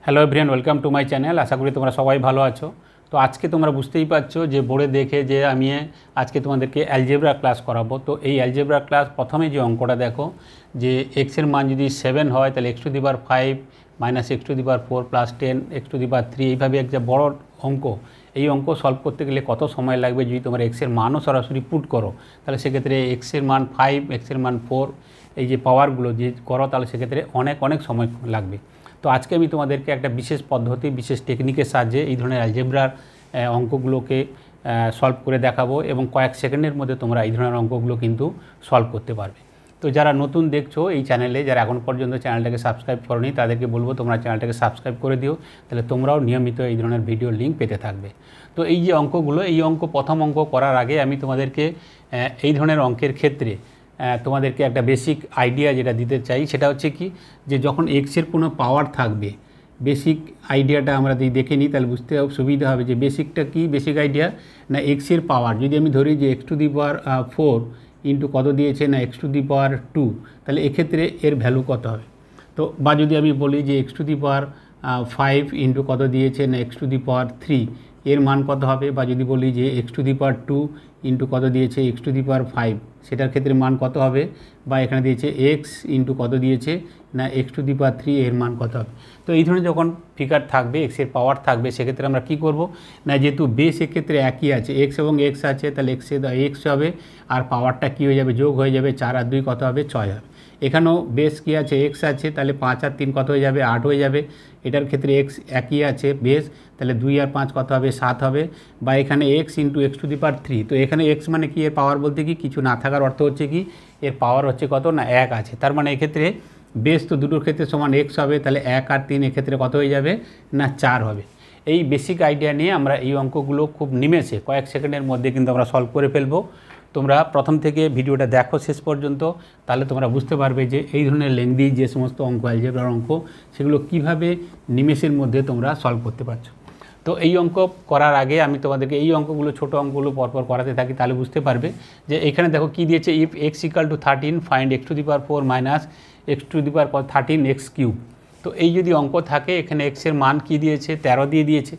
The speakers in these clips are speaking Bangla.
Hello everyone, welcome to my channel. আশা করি তোমরা সবাই ভালো আছো। তো আজকে তোমরা বুঝতেই পারছো যে বোর্ডে দেখে যে আমি আজকে তোমাদেরকে অ্যালজেব্রা ক্লাস করাবো। তো এই অ্যালজেব্রা ক্লাস প্রথমে যে অঙ্কটা দেখো যে এক্সের মান যদি 7 হয় তাহলে x to the power 5 minus x to the power 4 plus 10 x to the power 3, এইভাবে একটা বড় অঙ্ক। এই অঙ্ক সলভ করতে গেলে কত সময় লাগবে যদি তোমরা এক্সের মানও সরাসরি পুট করো তাহলে সেক্ষেত্রে এক্সের মান 5, এক্সের মান 4, এই যে পাওয়ারগুলো যে করো তাহলে সেক্ষেত্রে অনেক সময় লাগবে। তো আজকে আমি তোমাদেরকে একটা বিশেষ পদ্ধতি, বিশেষ টেকনিকের সাহায্যে এই ধরনের অ্যালজেব্রার অঙ্কগুলোকে সলভ করে দেখাবো এবং কয়েক সেকেন্ডের মধ্যে তোমরা এই ধরনের অঙ্কগুলো কিন্তু সলভ করতে পারবে। তো যারা নতুন দেখছো এই চ্যানেলে, যারা এখন পর্যন্ত চ্যানেলটাকে সাবস্ক্রাইব করোনি তাদেরকে বলবো তোমরা চ্যানেলটাকে সাবস্ক্রাইব করে দিও, তাহলে তোমরাও নিয়মিত এই ধরনের ভিডিও লিঙ্ক পেতে থাকবে। তো এই যে অঙ্কগুলো, এই প্রথম অঙ্ক করার আগে আমি তোমাদেরকে এই ধরনের অঙ্কের ক্ষেত্রে তোমাদেরকে একটা বেসিক আইডিয়া যেটা দিতে চাই সেটা হচ্ছে কি, যে যখন এক্সের কোনো পাওয়ার থাকবে, বেসিক আইডিয়াটা আমরা যদি দেখে নিই তাহলে বুঝতে সুবিধা হবে যে বেসিকটা কি। বেসিক আইডিয়া না, এক্সের পাওয়ার যদি আমি ধরি যে x to the power 4 into কত দিয়েছে না x টু দি পাওয়ার 2, তাহলে এক্ষেত্রে এর ভ্যালু কত হবে। তো বা যদি আমি বলি যে x to the power 5 into কত দিয়েছে না x টু দি পাওয়ার 3, এর মান কত হবে। বা যদি বলি যে x to the power 2 into কত দিয়েছে x টু দি পাওয়ার 5, সেটার ক্ষেত্রে মান কত হবে। বা এখানে দিয়েছে x ইন্টু কত দিয়েছে না x টু দি পাওয়ার 3, এর মান কত হবে। তো এই ধরনের যখন ফিগার থাকবে, এক্সের পাওয়ার থাকবে, সেক্ষেত্রে আমরা কি করব না, যেহেতু বেস এক্ষেত্রে একই আছে, x এবং x আছে, তাহলে x হবে আর পাওয়ারটা কী হয়ে যাবে, যোগ হয়ে যাবে। 4 আর 2 কত হবে, 6 হবে। এখানেও বেস কী আছে, x আছে, তাহলে 5 আর 3 কত হয়ে যাবে, 8 হয়ে যাবে। এটার ক্ষেত্রে x একই আছে বেস, তাহলে 2 আর 5 কত হবে, 7 হবে। বা এখানে x into x to the power 3, তো এখানে x মানে কি, এর পাওয়ার বলতে কি কিছু না থাকার অর্থ হচ্ছে কি এর পাওয়ার হচ্ছে কত না 1 আছে। তার মানে এক্ষেত্রে বেস তো দুটোর ক্ষেত্রে সমান x হবে, তাহলে 1 আর 3 এক্ষেত্রে কত হয়ে যাবে না 4 হবে। এই বেসিক আইডিয়া নিয়ে আমরা এই অঙ্কগুলো খুব নিমেষে কয়েক সেকেন্ডের মধ্যে কিন্তু আমরা সলভ করে ফেলবো। তোমরা প্রথম থেকে ভিডিওটা দেখো শেষ পর্যন্ত, তাহলে তোমরা বুঝতে পারবে যে এই ধরনের লেংদি যে সমস্ত অঙ্ক, অ্যালজেব্রার অঙ্ক, সেগুলো কিভাবে নিমেষের মধ্যে তোমরা সলভ করতে পারছো। তো এই অঙ্ক করার আগে আমি তোমাদেরকে এই অঙ্কগুলো, ছোটো অঙ্কগুলো পরপর করাতে থাকি, তাহলে বুঝতে পারবে যে এখানে দেখো কি দিয়েছে, if x equal to 13 find x to the power 4 minus x to the power 13 x cube. তো এই যদি অঙ্ক থাকে, এখানে x এর মান কি দিয়েছে, 13 দিয়ে দিয়েছে।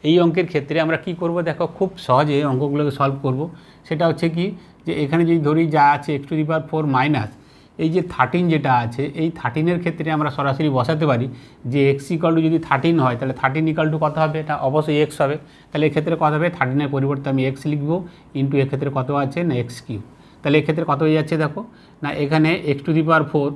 এই অঙ্কের ক্ষেত্রে আমরা কি করব, দেখো খুব সহজে অঙ্কগুলোকে সলভ করব। সেটা হচ্ছে কি, যে এখানে যদি ধরি যা আছে x to the power 4 minus এই যে 13 যেটা আছে, এই 13-এর ক্ষেত্রে আমরা সরাসরি বসাতে পারি যে x ইকাল টু যদি 13 হয় তাহলে 13 ইকাল টু কত হবে, এটা অবশ্যই x হবে। তাহলে এক্ষেত্রে কত হবে, 13-এর পরিবর্তে আমি x লিখব, ইন্টু এক্ষেত্রে কত আছে না x কিউব। তাহলে এক্ষেত্রে কত হয়ে যাচ্ছে দেখো না, এখানে x টু দি পাওয়ার 4,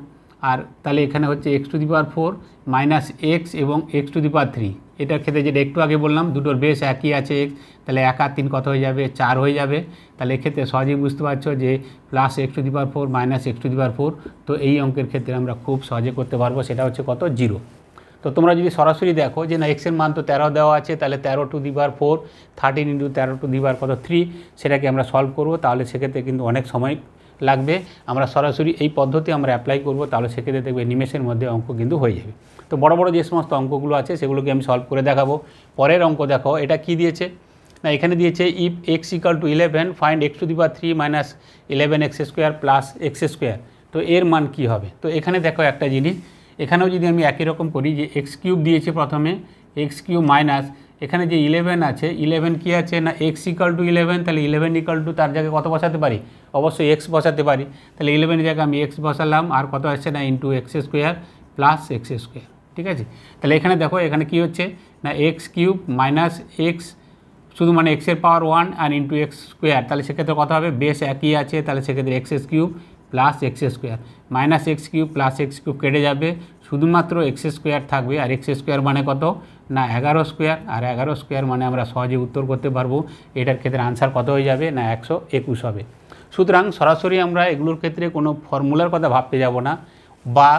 আর তাহলে এখানে হচ্ছে x to the power 4 minus x এবং x টু দি পাওয়ার 3। এটার ক্ষেত্রে যেটা একটু আগে বললাম, দুটোর বেস একই আছে x, তাহলে 1 আর 3 কত হয়ে যাবে, 4 হয়ে যাবে। তাহলে এক্ষেত্রে সহজেই বুঝতে পারছো যে plus x to the power 4 minus x to the power 4। তো এই অঙ্কের ক্ষেত্রে আমরা খুব সহজে করতে পারবো, সেটা হচ্ছে কত, 0। তো তোমরা যদি সরাসরি দেখো যে না এক্সের মান তো 13 দেওয়া আছে, তাহলে 13 to the power 4, 13 into 13 to the power কত 3, সেটাকে আমরা সলভ করব। তাহলে সেক্ষেত্রে কিন্তু অনেক সময় লাগবে। আমরা সরাসরি এই পদ্ধতি আমরা অ্যাপ্লাই করব, তাহলে সেক্ষেত্রে দেখবে নিমেষের মধ্যে অঙ্ক কিন্তু হয়ে যাবে। তো বড় বড় যে সমস্ত অঙ্কগুলো আছে সেগুলোকে আমি সলভ করে দেখাবো। পরের অঙ্ক দেখো, এটা কি দিয়েছে না, এখানে দিয়েছে if x equal to 11 find x to the power 3 minus 11x square plus x square. তো এর মান কি হবে। তো এখানে দেখো একটা জিনিস, এখানেও যদি আমি একই রকম করি যে x কিউব দিয়েছে প্রথমে, x কিউব মাইনাস এখানে যে 11 আছে, 11 কি আছে না x ইকাল টু 11, তাহলে 11 ইকাল টু তার জায়গায় কত বসাতে পারি, অবশ্যই x বসাতে পারি। তাহলে 11 এর জায়গায় আমি x বসালাম, আর কত আসছে না into x square plus x square. ঠিক আছে, তাহলে এখানে দেখো এখানে কি হচ্ছে না x কিউব মাইনাস x, শুধু মানে x এর পাওয়ার 1 আর ইন্টু x স্কোয়ার, তাহলে সেক্ষেত্রে কত হবে, বেস একই আছে, তাহলে সেক্ষেত্রে x cube plus x square minus x cube plus x cube কেটে যাবে, শুধুমাত্র x স্কোয়ার থাকবে। আর x স্কোয়ার মানে কত না 11 স্কোয়ার, আর 11 স্কোয়ার মানে আমরা সহজে উত্তর করতে পারবো। এটার ক্ষেত্রে আনসার কত হয়ে যাবে না 121 হবে। সুতরাং সরাসরি আমরা এগুলোর ক্ষেত্রে কোনো ফর্মুলার কথা ভাবতে যাব না, বা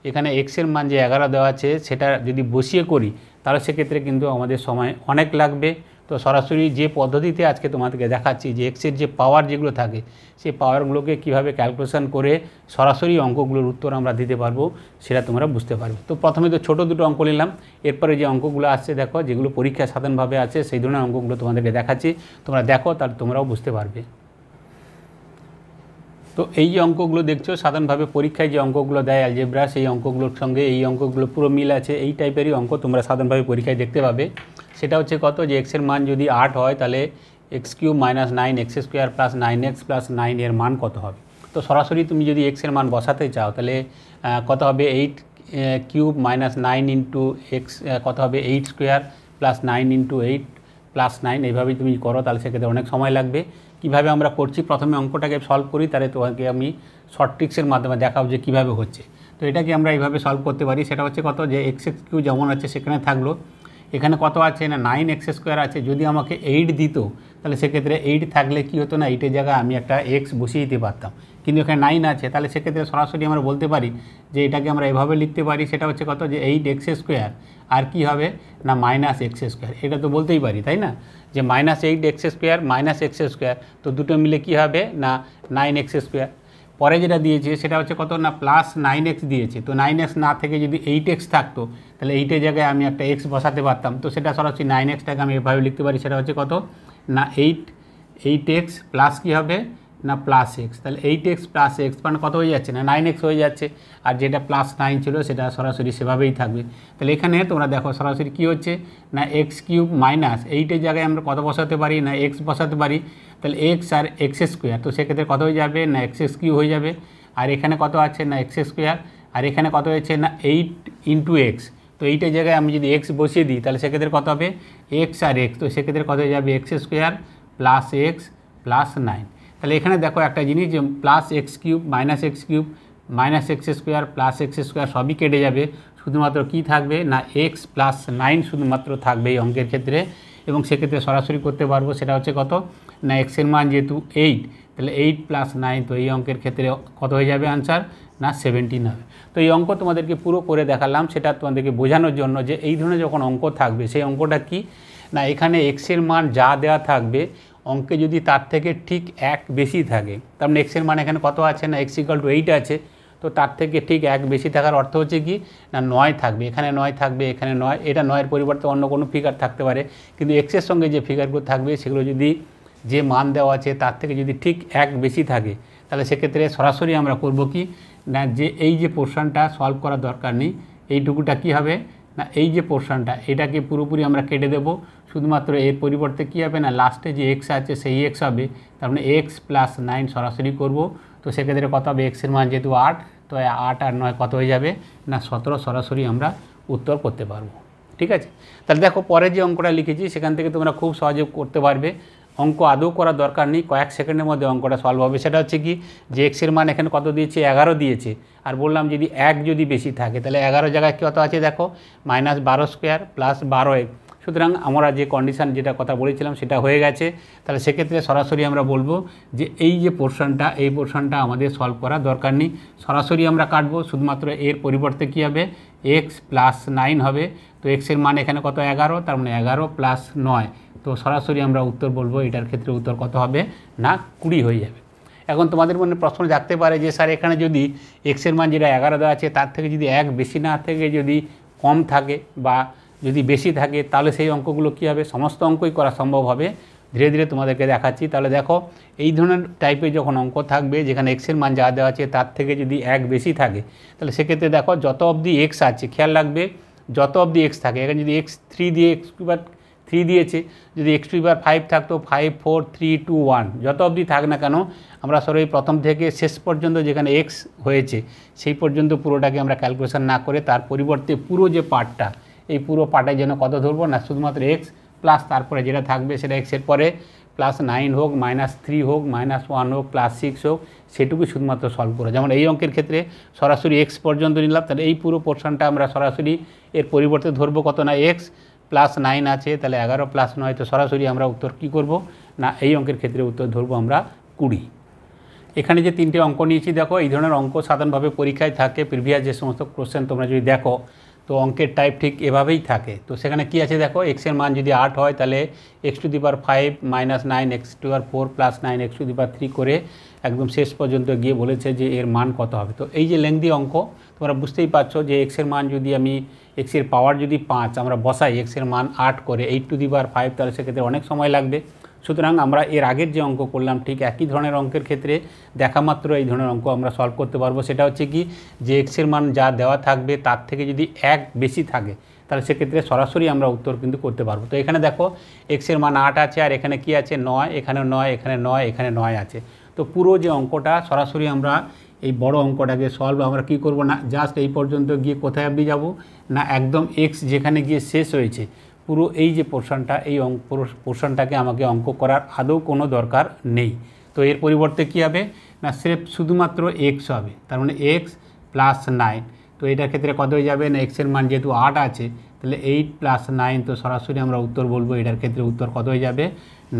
এখানে এক্সের মান যে 11 দেওয়া আছে সেটা যদি বসিয়ে করি তাহলে সেক্ষেত্রে কিন্তু আমাদের সময় অনেক লাগবে। তো সরাসরি যে পদ্ধতিতে আজকে তোমাদেরকে দেখাচ্ছি যে এক্সের যে পাওয়ার যেগুলো থাকে, সেই পাওয়ারগুলোকে কীভাবে ক্যালকুলেশন করে সরাসরি অঙ্কগুলোর উত্তর আমরা দিতে পারবো, সেটা তোমরা বুঝতে পারবে। তো প্রথমে তো ছোটো দুটো অঙ্ক নিলাম, এরপরে যে অঙ্কগুলো আসছে দেখো, যেগুলো পরীক্ষা সাধারণভাবে আছে সেই ধরনের অঙ্কগুলো তোমাদেরকে দেখাচ্ছি, তোমরা দেখো তাহলে তোমরাও বুঝতে পারবে। তো এই যে অঙ্কগুলো দেখছো সাধারণভাবে পরীক্ষায় যে অঙ্কগুলো দেয় অ্যালজেব্রা, সেই অঙ্কগুলোর সঙ্গে এই অঙ্কগুলো পুরো মিল আছে। এই টাইপেরই অঙ্ক তোমরা সাধারণভাবে পরীক্ষায় দেখতে পাবে। সেটা হচ্ছে কত, যে এক্সের মান যদি 8 হয় তাহলে x³ - 9x² + 9x + 9 এর মান কত হবে। তো সরাসরি তুমি যদি এক্সের মান বসাতে চাও তাহলে কত হবে 8³ - 9 × x কত হবে 8² + 9 × 8 + 9। এইভাবেই তুমি করো, তাহলে সেক্ষেত্রে অনেক সময় লাগবে। কিভাবে আমরা করছি, প্রথমে অঙ্কটাকে সলভ করি, তাহলে তোমাকে আমি শর্ট ট্রিক্সের মাধ্যমে দেখাও যে কীভাবে হচ্ছে। তো এটাকে আমরা এইভাবে সলভ করতে পারি। সেটা হচ্ছে কত, যে x³ যেমন আছে সেখানে থাকলো, এখানে কত আছে না 9x² আছে। যদি আমাকে 8 দিত তাহলে সেক্ষেত্রে 8 থাকলে কী হতো না, 8-এর জায়গায় আমি একটা x বসিয়ে দিতে পারতাম, কিন্তু এখানে 9 আছে। তাহলে সেক্ষেত্রে সরাসরি আমরা বলতে পারি যে এটাকে আমরা এভাবে লিখতে পারি। সেটা হচ্ছে কত, যে 8x² আর কি হবে না -x²। এটা তো বলতেই পারি, তাই না, যে -8x² -x², তো দুটো মিলে কি হবে না 9x²। পরে যেটা দিয়েছে সেটা হচ্ছে কত না +9x দিয়েছে। তো 9x না থেকে যদি 8x থাকতো তাহলে 8-এর জায়গায় আমি একটা x বসাতে পারতাম। তো সেটা সরাসরি 9xটাকে আমি এভাবে লিখতে পারি। সেটা হচ্ছে কত না 8x প্লাস কী হবে না +x। তাহলে 8x + x মানে কত হয়ে যাচ্ছে না 9x হয়ে যাচ্ছে। আর যেটা +9 ছিল সেটা সরাসরি সেভাবেই থাকবে। তাহলে এখানে তোমরা দেখো সরাসরি কী হচ্ছে না x³ - 8-এর জায়গায় আমরা কত বসাতে পারি না x বসাতে পারি। তাহলে x আর x², তো সেক্ষেত্রে কত হয়ে যাবে না x³ হয়ে যাবে। আর এখানে কত আছে না x², আর এখানে কত হয়েছে না 8 × x। তো 8-এর জায়গায় আমি যদি x বসিয়ে দিই তাহলে সেক্ষেত্রে কত হবে x আর x, তো সেক্ষেত্রে কত হয়ে যাবে x² + x + 9। তাহলে এখানে দেখো একটা জিনিস, যে +x³ - x³ -x² +x² সবই কেটে যাবে, শুধুমাত্র কি থাকবে না x + 9 শুধুমাত্র থাকবে এই অঙ্কের ক্ষেত্রে। এবং সেক্ষেত্রে সরাসরি করতে পারবো। সেটা হচ্ছে কত না এক্সের মান যেহেতু 8, তাহলে 8 + 9, তো এই অঙ্কের ক্ষেত্রে কত হয়ে যাবে আনসার না 17 হবে। তো এই অঙ্ক তোমাদেরকে পুরো করে দেখালাম, সেটা তোমাদেরকে বোঝানোর জন্য যে এই ধরনের যখন অঙ্ক থাকবে সেই অঙ্কটা কি না, এখানে এক্সের মান যা দেওয়া থাকবে অঙ্কে যদি তার থেকে ঠিক 1 বেশি থাকে, তার মানে এক্সের মান এখানে কত আছে না x = 8 আছে, তো তার থেকে ঠিক 1 বেশি থাকার অর্থ হচ্ছে কি না 9 থাকবে, এখানে 9 থাকবে, এখানে 9। এটা 9-এর পরিবর্তে অন্য কোনো ফিগার থাকতে পারে, কিন্তু এক্সের সঙ্গে যে ফিগারগুলো থাকবে সেগুলো যদি যে মান দেওয়া আছে তার থেকে যদি ঠিক 1 বেশি থাকে তাহলে সেক্ষেত্রে সরাসরি আমরা করব কি না, যে এই যে পোর্শনটা সলভ করার দরকার নেই, এইটুকুটা কি হবে না এই যে পোর্শনটা এটাকে পুরোপুরি আমরা কেটে দেব। শুধুমাত্র এর পরিবর্তে কী হবে না লাস্টে যে x আছে সেই x হবে, তার মানে x + 9 সরাসরি করব। তো সেক্ষেত্রে কত হবে এক্সের মান যেহেতু 8, তো 8 আর 9 কত হয়ে যাবে না 17, সরাসরি আমরা উত্তর করতে পারবো। ঠিক আছে, তাহলে দেখো পরে যে অঙ্কটা লিখেছি সেখান থেকে তোমরা খুব সহজে করতে পারবে। অঙ্ক আদৌ করার দরকার নেই, কয়েক সেকেন্ডের মধ্যে অঙ্কটা সলভ হবে। সেটা হচ্ছে কি যে এক্সের মান এখানে কত দিয়েছে 11 দিয়েছে, আর বললাম যদি 1 যদি বেশি থাকে তাহলে 11 জায়গায় কত আছে দেখো -12² + 12x। সুতরাং আমরা যে কন্ডিশান যেটা কথা বলেছিলাম সেটা হয়ে গেছে। তাহলে সেক্ষেত্রে সরাসরি আমরা বলবো যে এই যে পোর্শনটা এই পোর্শনটা আমাদের সলভ করার দরকার নেই, সরাসরি আমরা কাটবো। শুধুমাত্র এর পরিবর্তে কী হবে x + 9 হবে। তো এক্সের মান এখানে কত 11, তার মানে 11 + 9, তো সরাসরি আমরা উত্তর বলবো এটার ক্ষেত্রে উত্তর কত হবে না 20 হয়ে যাবে। এখন তোমাদের মনে প্রশ্ন জাগতে পারে যে স্যার এখানে যদি এক্সের মান যেটা 11 দেওয়া আছে তার থেকে যদি 1 বেশি না থেকে যদি কম থাকে বা যদি বেশি থাকে তাহলে সেই অঙ্কগুলো কী হবে, সমস্ত অঙ্কই করা সম্ভব হবে। ধীরে ধীরে তোমাদেরকে দেখাচ্ছি। তাহলে দেখো এই ধরনের টাইপের যখন অঙ্ক থাকবে যেখানে এক্সের মান যা দেওয়া আছে তার থেকে যদি 1 বেশি থাকে তাহলে সেক্ষেত্রে দেখো যত অবধি এক্স আছে, খেয়াল রাখবে যত অবধি এক্স থাকে, এখানে যদি x3 দিয়ে x³ দিয়েছে, যদি x³ 5 থাকতো 5 4 3 2 1, যত অবধি থাক না কেন আমরা সরাসরি প্রথম থেকে শেষ পর্যন্ত যেখানে x হয়েছে সেই পর্যন্ত পুরোটাকে আমরা ক্যালকুলেশন না করে তার পরিবর্তে পুরো যে পার্টটা এই পুরো পার্টে যেন কত ধরবো না শুধুমাত্র x প্লাস তারপরে যেটা থাকবে সেটা এক্সের পরে +9 হোক -3 হোক -1 হোক +6 হোক সেটুকু শুধুমাত্র সলভ করে। যেমন এই অঙ্কের ক্ষেত্রে সরাসরি x পর্যন্ত নিলাম, তাহলে এই পুরো পোর্শনটা আমরা সরাসরি এর পরিবর্তে ধরবো কত না x +9 আছে, তাহলে 11 + 9, তো সরাসরি আমরা উত্তর কী করব না এই অঙ্কের ক্ষেত্রে উত্তর ধরবো আমরা 20। এখানে যে 3টে অঙ্ক নিয়েছি দেখো এই ধরনের অঙ্ক সাধারণভাবে পরীক্ষায় থাকে। প্রিভিয়াস যে সমস্ত কোশ্চেন তোমরা যদি দেখো তো অঙ্কের টাইপ ঠিক এভাবেই থাকে। তো সেখানে কি আছে দেখো এক্সের মান যদি 8 হয় তাহলে x⁵ -9 x⁴ + 9 x⁵ করে একদম শেষ পর্যন্ত গিয়ে বলেছে যে এর মান কত হবে। তো এই যে লেংদি অঙ্ক তোমরা বুঝতেই পারছো যে এক্সের মান যদি আমি এক্সের পাওয়ার যদি 5 আমরা বসাই এক্সের মান 8 করে 8⁵ তাহলে সেক্ষেত্রে অনেক সময় লাগবে। সুতরাং আমরা এর আগের যে অঙ্ক করলাম ঠিক একই ধরনের অঙ্কের ক্ষেত্রে দেখা মাত্র এই ধরনের অঙ্ক আমরা সলভ করতে পারবো। সেটা হচ্ছে কি যে এক্সের মান যা দেওয়া থাকবে তার থেকে যদি 1 বেশি থাকে তাহলে সেক্ষেত্রে সরাসরি আমরা উত্তর কিন্তু করতে পারবো। তো এখানে দেখো এক্সের মান 8 আছে আর এখানে কি আছে 9, এখানে 9, এখানে 9, এখানে 9 আছে। তো পুরো যে অঙ্কটা সরাসরি আমরা এই বড় অঙ্কটাকে সলভ আমরা কি করব না জাস্ট এই পর্যন্ত গিয়ে কোথায় অবধি যাব না একদম এক্স যেখানে গিয়ে শেষ হয়েছে পুরো এই যে পোর্শনটা এই পোর্শনটাকে আমাকে অঙ্ক করার আদৌ কোনো দরকার নেই। তো এর পরিবর্তে কী হবে না স্রেফ শুধুমাত্র এক্স হবে, তার মানে এক্স প্লাস 9। তো এটার ক্ষেত্রে কত হয়ে যাবে না এক্সের মান যেহেতু 8 আছে তাহলে 8 প্লাস 9, তো সরাসরি আমরা উত্তর বলবো এটার ক্ষেত্রে উত্তর কত হয়ে যাবে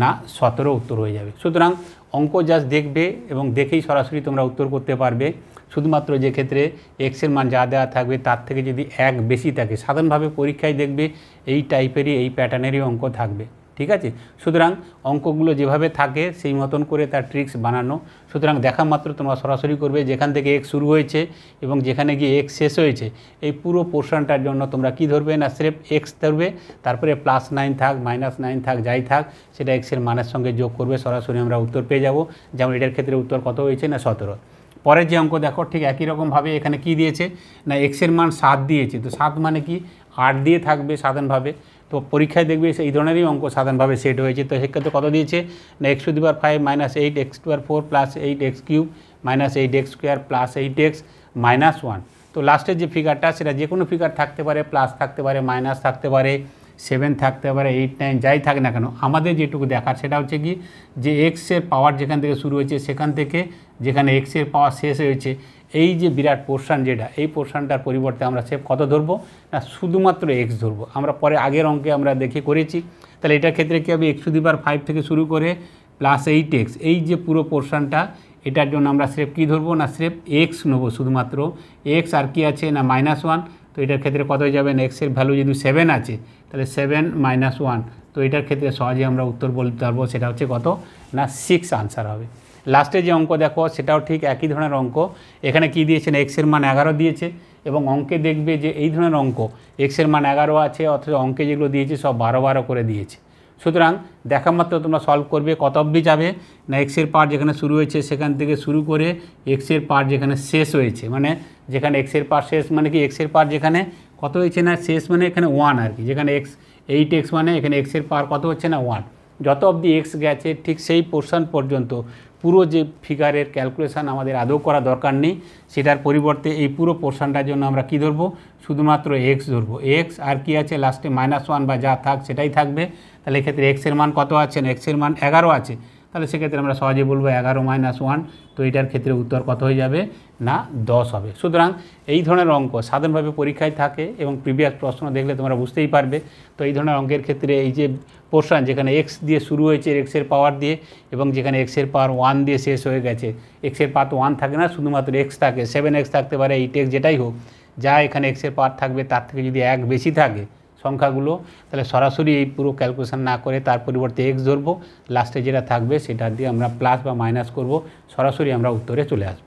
না 17 উত্তর হয়ে যাবে। সুতরাং অঙ্ক জাস্ট দেখবে এবং দেখেই সরাসরি তোমরা উত্তর করতে পারবে। শুধুমাত্র যে ক্ষেত্রে এক্সের মান যা দেওয়া থাকবে তার থেকে যদি 1 বেশি থাকে, সাধারণভাবে পরীক্ষায় দেখবে এই টাইপেরই এই প্যাটার্নেরই অঙ্ক থাকবে, ঠিক আছে। সুতরাং অঙ্কগুলো যেভাবে থাকে সেই মতন করে তার ট্রিক্স বানানো। সুতরাং দেখা মাত্র তোমরা সরাসরি করবে যেখান থেকে এক্স শুরু হয়েছে এবং যেখানে গিয়ে এক্স শেষ হয়েছে এই পুরো পোর্শনটার জন্য তোমরা কি ধরবে না স্রেফ এক্স ধরবে, তারপরে +9 থাক -9 থাক যাই থাক সেটা এক্সের মানের সঙ্গে যোগ করবে, সরাসরি আমরা উত্তর পেয়ে যাব। যেমন এটার ক্ষেত্রে উত্তর কত হয়েছে না 17। পরের যে অঙ্ক দেখো ঠিক একই রকমভাবে এখানে কি দিয়েছে না এক্সের মান 7 দিয়েছে। তো 7 মানে কি 8 দিয়ে থাকবে সাধারণভাবে। তো পরীক্ষায় দেখবে এই ধরনেরই অঙ্ক সাধারণভাবে সেট হয়েছে। তো সেক্ষেত্রে কত দিয়েছে না x⁵ -8 x⁴ + 8x³ -8x² + 8x -1। তো লাস্টের যে ফিগারটা সেটা যে কোনো ফিগার থাকতে পারে, প্লাস থাকতে পারে, মাইনাস থাকতে পারে, 7 থাকতে পারে, 8 9 যাই থাক না কেন, আমাদের যেটুকু দেখার সেটা হচ্ছে কি যে এক্সের পাওয়ার যেখান থেকে শুরু হয়েছে সেখান থেকে যেখানে এক্সের পাওয়ার শেষ হয়েছে এই যে বিরাট পোর্শন যেটা এই পোর্শনটার পরিবর্তে আমরা সেভ কত ধরবো না শুধুমাত্র এক্স ধরবো। আমরা পরে আগের অঙ্কে আমরা দেখে করেছি। তাহলে এটার ক্ষেত্রে কী হবে x⁵ থেকে শুরু করে +8x এই যে পুরো পোর্শনটা এটার জন্য আমরা স্রেফ কী ধরবো না স্রেফ এক্স নেবো, শুধুমাত্র এক্স আর কি আছে না -1। তো এটার ক্ষেত্রে কত হয়ে যাবে না এক্সের ভ্যালু যদি 7 আছে তাহলে 7 - 1। তো এটার ক্ষেত্রে সহজে আমরা উত্তর বলতে পারবো সেটা হচ্ছে কত না 6 আনসার হবে। লাস্টে যে অঙ্ক দেখো সেটাও ঠিক একই ধরনের অঙ্ক। এখানে কি দিয়েছে না এক্সের মান 11 দিয়েছে এবং অঙ্কে দেখবে যে এই ধরনের অঙ্ক এক্সের মান 11 আছে অথচ অঙ্কে যেগুলো দিয়েছে সব 12 করে দিয়েছে। সুতরাং দেখা মাত্র তোমরা সলভ করবে কত অবধি যাবে না এক্সের পাওয়ার যেখানে শুরু হয়েছে সেখান থেকে শুরু করে এক্সের পাওয়ার যেখানে শেষ হয়েছে, মানে যেখানে এক্সের পাওয়ার শেষ মানে কি এক্সের পাওয়ার যেখানে কত হয়েছে না শেষ মানে এখানে 1 আর কি, যেখানে এক্স 8x মানে এখানে এক্সের পাওয়ার কত হচ্ছে না 1। যত অবধি এক্স গেছে ঠিক সেই পোর্শন পর্যন্ত পুরো যে ফিগারের ক্যালকুলেশান আমাদের আদৌ করা দরকার নেই, সেটার পরিবর্তে এই পুরো পোর্শনটার জন্য আমরা কি ধরবো শুধুমাত্র এক্স ধরবো। এক্স আর কি আছে লাস্টে -1 বা যা থাক সেটাই থাকবে। তাহলে এক্ষেত্রে এক্সের মান কত আছে না এক্সের মান 11 আছে, তাহলে সেক্ষেত্রে আমরা সহজে বলবো 11 - 1। তো এটার ক্ষেত্রে উত্তর কত হয়ে যাবে না 10 হবে। সুতরাং এই ধরনের অঙ্ক সাধারণভাবে পরীক্ষায় থাকে এবং প্রিভিয়াস প্রশ্ন দেখলে তোমরা বুঝতেই পারবে। তো এই ধরনের অঙ্কের ক্ষেত্রে এই যে পোর্শন যেখানে এক্স দিয়ে শুরু হয়েছে এক্সের পাওয়ার দিয়ে এবং যেখানে এক্সের পাওয়ার 1 দিয়ে শেষ হয়ে গেছে, এক্সের পাওয়ার তো 1 থাকে না, শুধুমাত্র এক্স থাকে, 7x থাকতে পারে, 8x যেটাই হোক, যা এখানে এক্সের পাওয়ার থাকবে তার থেকে যদি 1 বেশি থাকে সংখ্যাগুলো তাহলে সরাসরি এই পুরো ক্যালকুলেশন না করে তার পরিবর্তে এক্স ধরবো, লাস্টে যেটা থাকবে সেটা দিয়ে আমরা প্লাস বা মাইনাস করব, সরাসরি আমরা উত্তরে চলে আসব।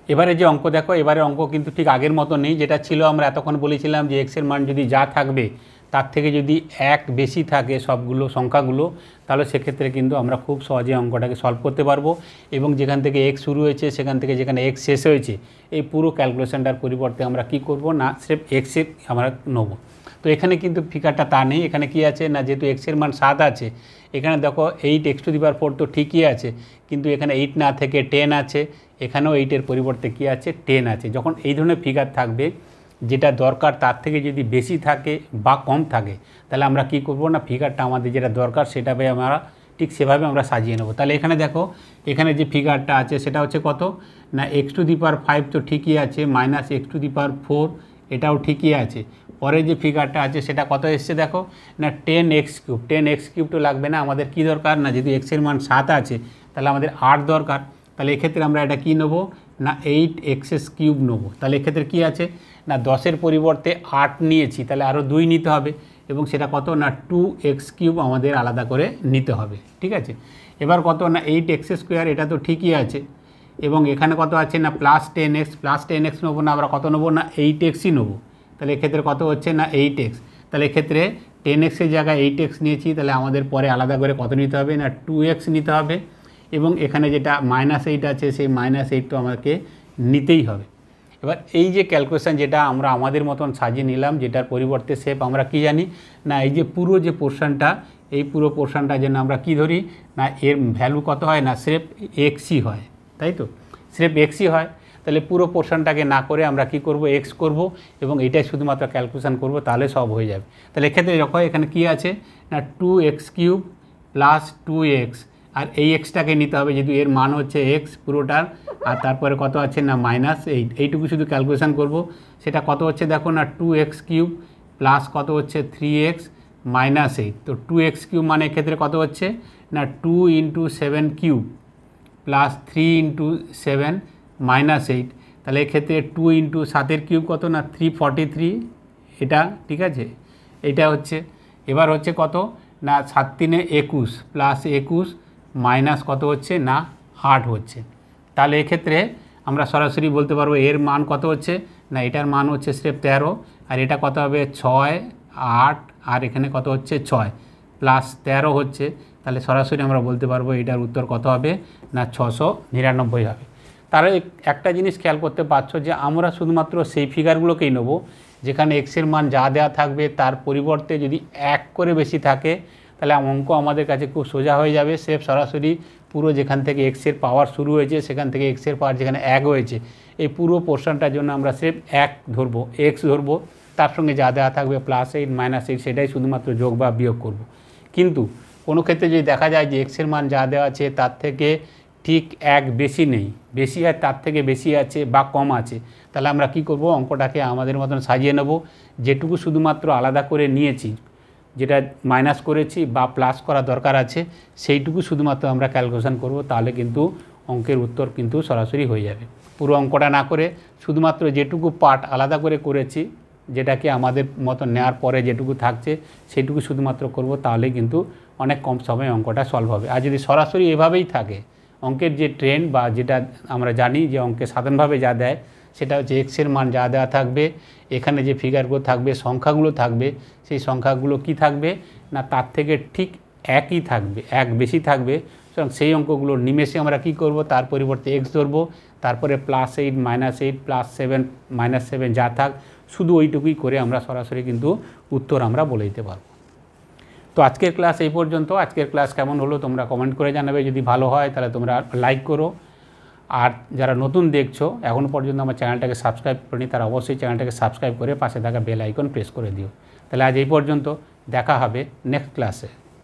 এবারে যে অঙ্ক দেখো এবারে অঙ্ক কিন্তু ঠিক আগের মতো নেই, যেটা ছিল আমরা এতক্ষণ বলেছিলাম যে এক্সের মান যদি যা থাকবে তার থেকে যদি 1 বেশি থাকে সবগুলো সংখ্যাগুলো তাহলে সেক্ষেত্রে কিন্তু আমরা খুব সহজে অঙ্কটাকে সলভ করতে পারবো এবং যেখান থেকে এক্স শুরু হয়েছে সেখান থেকে যেখানে এক্স শেষ হয়েছে এই পুরো ক্যালকুলেশনটার পরিবর্তে আমরা কি করব না স্রেফ এক্সের আমরা নেব। তো এখানে কিন্তু ফিগারটা তা নেই, এখানে কি আছে না যেহেতু এক্সের মান 7 আছে এখানে দেখো 8x⁴ তো ঠিকই আছে, কিন্তু এখানে 8 না থেকে 10 আছে, এখানেও 8-এর পরিবর্তে কি আছে 10 আছে। যখন এই ধরনের ফিগার থাকবে যেটা দরকার তার থেকে যদি বেশি থাকে বা কম থাকে তাহলে আমরা কি করব না ফিগারটা আমাদের যেটা দরকার সেটাকে আমরা ঠিক সেভাবে আমরা সাজিয়ে নেব। তাহলে এখানে দেখো এখানে যে ফিগারটা আছে সেটা হচ্ছে কত না x⁵ তো ঠিকই আছে, -x⁴ এটাও ঠিকই আছে। পরে যে ফিগারটা আছে সেটা কত এসছে দেখো না 10x³ 10x³ তো লাগবে না, আমাদের কি দরকার না যদি এক্সের মান 7 আছে তাহলে আমাদের 8 দরকার। তাহলে এক্ষেত্রে আমরা এটা কী নেবো না 8x³ নেবো। তাহলে এক্ষেত্রে কী আছে না 10-এর পরিবর্তে 8 নিয়েছি, তাহলে আরও 2 নিতে হবে এবং সেটা কত না 2x³ আমাদের আলাদা করে নিতে হবে, ঠিক আছে। এবার কত না 8x², এটা তো ঠিকই আছে, এবং এখানে কত আছে না +10x নেবো না, আমরা কত নেবো না 8xই নেবো। তাহলে এক্ষেত্রে কত হচ্ছে না 8x। তাহলে এক্ষেত্রে 10xের জায়গায় 8x নিয়েছি, তাহলে আমাদের পরে আলাদা করে কত নিতে হবে না 2x নিতে হবে, এবং এখানে যেটা -8 আছে সেই -8 তো আমাকে নিতেই হবে। এবার এই যে ক্যালকুলেশান যেটা আমরা আমাদের মতন সাজিয়ে নিলাম, যেটার পরিবর্তে শেপ আমরা কি জানি না এই যে পুরো যে পোর্শনটা, এই পুরো পোর্শনটা যেন আমরা কি ধরি না এর ভ্যালু কত হয় না স্রেফ xই হয়, তাই তো, স্রেফ xই হয়। তাহলে পুরো পোর্শনটাকে না করে আমরা কি করব x করব, এবং এটাই শুধুমাত্র ক্যালকুলেশান করব, তাহলে সব হয়ে যাবে। তাহলে এক্ষেত্রে যখন এখানে কি আছে না 2x³ + 2x, আর এই এক্সটাকে নিতে হবে যেহেতু এর মান হচ্ছে x পুরোটার, আর তারপরে কত আছে না -8, এইটুকু শুধু ক্যালকুলেশান করব। সেটা কত হচ্ছে দেখো না 2x³ প্লাস কত হচ্ছে 3x -8, তো 2x³ মানে এক্ষেত্রে কত হচ্ছে না 2 × 7³ প্লাস 3 × 7 -8, তাহলে এক্ষেত্রে 2 × 7³ কত না 343, এটা ঠিক আছে, এটা হচ্ছে। এবার হচ্ছে কত না 7 × 3 = 21 প্লাস 21 মাইনাস কত হচ্ছে না 8 হচ্ছে। তাহলে এক্ষেত্রে আমরা সরাসরি বলতে পারবো এর মান কত হচ্ছে না এটার মান হচ্ছে স্রেফ 13, আর এটা কত হবে 6, 8, আর এখানে কত হচ্ছে 6 প্লাস 13 হচ্ছে। তাহলে সরাসরি আমরা বলতে পারবো এটার উত্তর কত হবে না 699 হবে। তাহলে একটা জিনিস খেয়াল করতে পারছো যে আমরা শুধুমাত্র সেই ফিগারগুলোকেই নেব যেখানে এক্সের মান যা দেওয়া থাকবে তার পরিবর্তে যদি 1 করে বেশি থাকে, তাহলে অঙ্ক আমাদের কাছে খুব সোজা হয়ে যাবে। সেফ সরাসরি পুরো যেখান থেকে এক্সের পাওয়ার শুরু হয়েছে সেখান থেকে এক্সের পাওয়ার যেখানে 1 হয়েছে এই পুরো পোর্শনটার জন্য আমরা সেফ 1 ধরবো, এক্স ধরবো, তার সঙ্গে যা দেওয়া থাকবে +8 -8 সেটাই শুধুমাত্র যোগ বা বিয়োগ করব। কিন্তু কোনো ক্ষেত্রে যদি দেখা যায় যে এক্সের মান যা দেওয়া আছে তার থেকে ঠিক 1 বেশি নেই, বেশি আর তার থেকে বেশি আছে বা কম আছে, তাহলে আমরা কি করব অঙ্কটাকে আমাদের মতন সাজিয়ে নেব। যেটুকু শুধুমাত্র আলাদা করে নিয়েছি, যেটা মাইনাস করেছি বা প্লাস করা দরকার আছে, সেইটুকু শুধুমাত্র আমরা ক্যালকুলেশন করব, তাহলে কিন্তু অঙ্কের উত্তর কিন্তু সরাসরি হয়ে যাবে। পুরো অঙ্কটা না করে শুধুমাত্র যেটুকু পার্ট আলাদা করে করেছি, যেটাকে আমাদের মতো নেওয়ার পরে যেটুকু থাকছে সেইটুকু শুধুমাত্র করব, তাহলে কিন্তু অনেক কম সময়ে অঙ্কটা সলভ হবে। আর যদি সরাসরি এভাবেই থাকে অঙ্কের যে ট্রেন্ড বা যেটা আমরা জানি যে অঙ্কে সাধারণভাবে যা দেয় সেটা হচ্ছে এক্সের মান যা দেওয়া থাকবে, এখানে যে ফিগারগুলো থাকবে সংখ্যাগুলো থাকবে, সেই সংখ্যাগুলো কি থাকবে না তার থেকে ঠিক একই থাকবে, 1 বেশি থাকবে। সুতরাং সেই অঙ্কগুলো নিমেষে আমরা কি করব তার পরিবর্তে x ধরবো, তারপরে +8 -8 +7 -7 যা থাক শুধু ওইটুকুই করে আমরা সরাসরি কিন্তু উত্তর আমরা বলে দিতে পারবো। তো আজকের ক্লাস এই পর্যন্ত। আজকের ক্লাস কেমন হলো তোমরা কমেন্ট করে জানাবে, যদি ভালো হয় তাহলে তোমরা লাইক করো, আর যারা নতুন দেখছো এখনও পর্যন্ত আমার চ্যানেলটাকে সাবস্ক্রাইব করেনি তারা অবশ্যই চ্যানেলটাকে সাবস্ক্রাইব করে পাশে থাকা বেল আইকন প্রেস করে দিও। তাহলে আজ এই পর্যন্ত, দেখা হবে নেক্সট ক্লাসে।